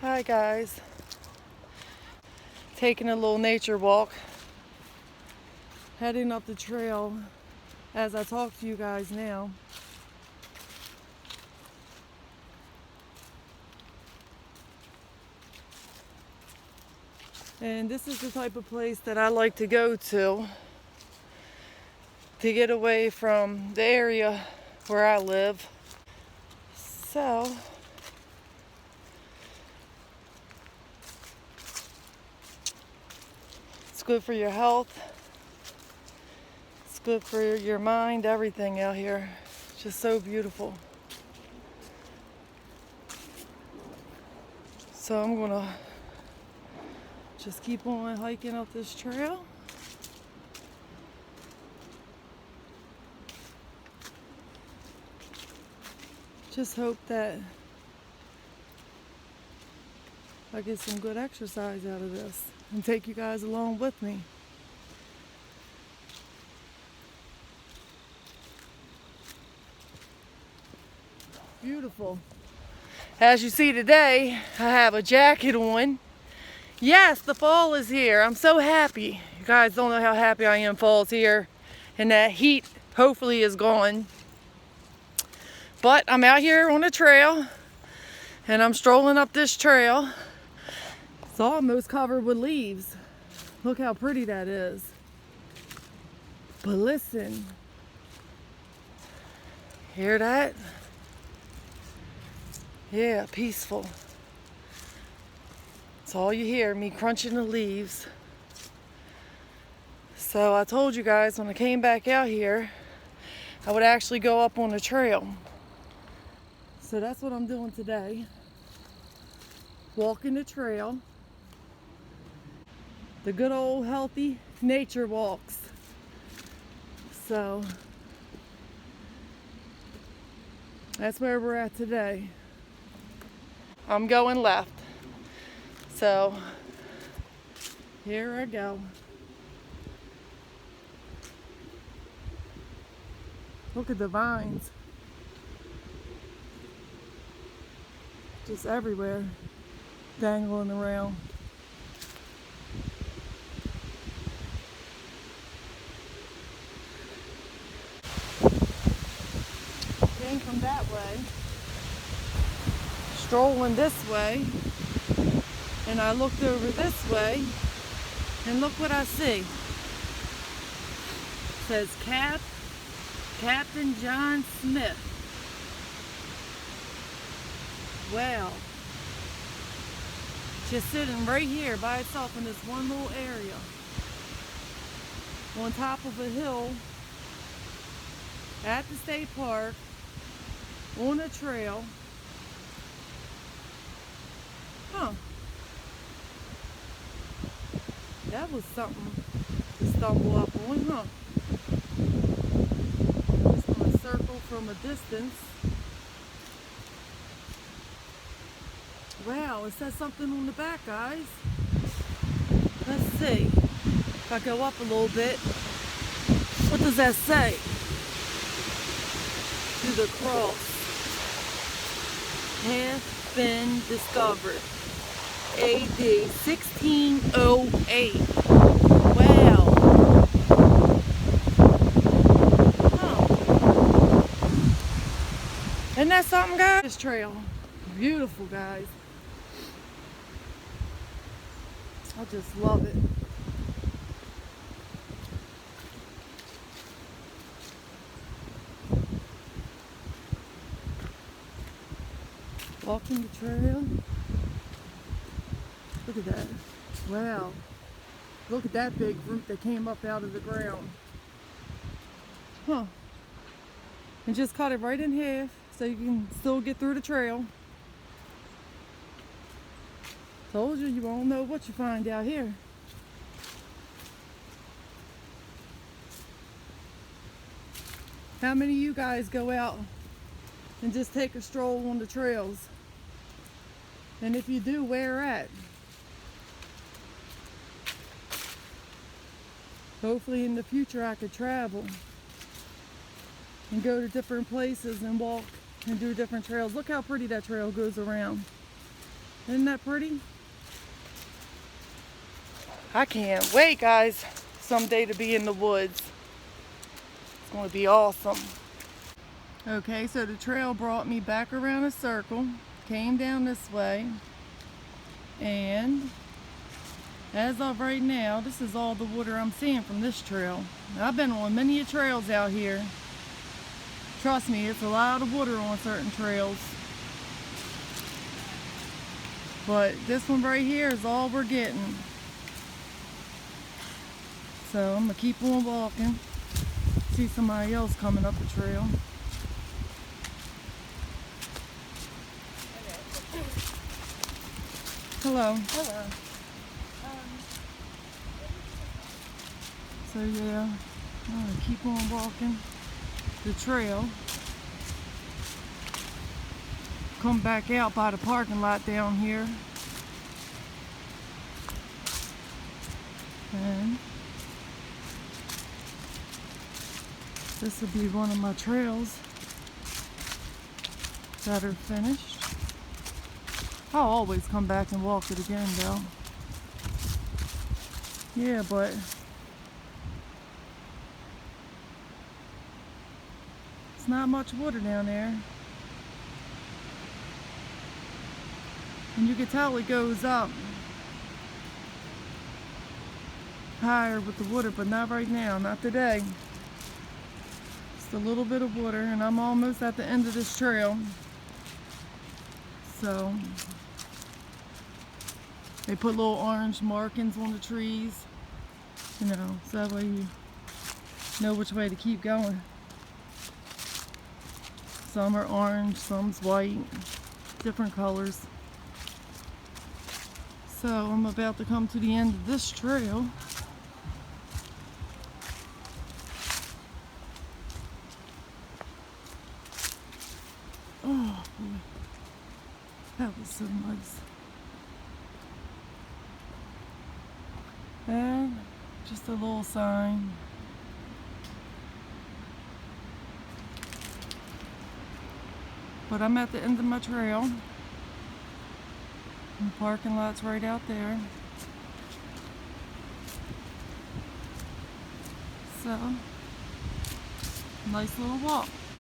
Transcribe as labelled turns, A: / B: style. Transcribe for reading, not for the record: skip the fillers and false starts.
A: Hi guys, taking a little nature walk, heading up the trail as I talk to you guys now. And this is the type of place that I like to go to get away from the area where I live. So it's good for your health. It's good for your mind, everything out here. It's just so beautiful. So I'm gonna just keep on hiking up this trail. Just hope that I get some good exercise out of this and take you guys along with me. Beautiful. As you see today, I have a jacket on. Yes, the fall is here. I'm so happy. You guys don't know how happy I am fall's here. And that heat hopefully is gone. But I'm out here on a trail and I'm strolling up this trail. It's almost covered with leaves. Look how pretty that is. But listen, hear that? Yeah, peaceful. It's all you hear, me crunching the leaves. So I told you guys when I came back out here, I would actually go up on the trail. So that's what I'm doing today. Walking the trail. The good old healthy nature walks. So that's where we're at today. I'm going left. So here I go. Look at the vines. Just everywhere, dangling around. Came from that way, strolling this way, and I looked over this way, and look what I see. It says Captain John Smith. Wow. Just sitting right here by itself in this one little area. On top of a hill at the state park on a trail. Huh. That was something to stumble up on, huh? I'm just gonna circle from a distance. Wow, it says something on the back, guys. Let's see. If I go up a little bit, what does that say? To the cross. Have been discovered. AD 1608. Wow. Huh. Isn't that something, guys? This trail. Beautiful, guys. I just love it. Walking the trail. Look at that. Wow. Look at that big root that came up out of the ground. Huh. And just cut it right in half so you can still get through the trail. Told you, you won't know what you find out here. How many of you guys go out and just take a stroll on the trails? And if you do, where at? Hopefully in the future I could travel and go to different places and walk and do different trails. Look how pretty that trail goes around. Isn't that pretty? I can't wait, guys, someday to be in the woods. It's going to be awesome. Okay, so the trail brought me back around a circle, came down this way, and as of right now, this is all the water I'm seeing from this trail. Now, I've been on many trails out here. Trust me, it's a lot of water on certain trails. But this one right here is all we're getting. So I'm gonna keep on walking. See somebody else coming up the trail. Hello.
B: Hello.
A: So yeah, I'm gonna keep on walking the trail. Come back out by the parking lot down here. And this will be one of my trails that are finished. I'll always come back and walk it again though. Yeah, but it's not much water down there. And you can tell it goes up higher with the water, but not right now, not today. Just a little bit of water, and I'm almost at the end of this trail. So they put little orange markings on the trees, you know, so that way you know which way to keep going. Some are orange, some's white, different colors. So I'm about to come to the end of this trail. Oh boy, that was so nice. And just a little sign. But I'm at the end of my trail. And the parking lot's right out there. So, nice little walk.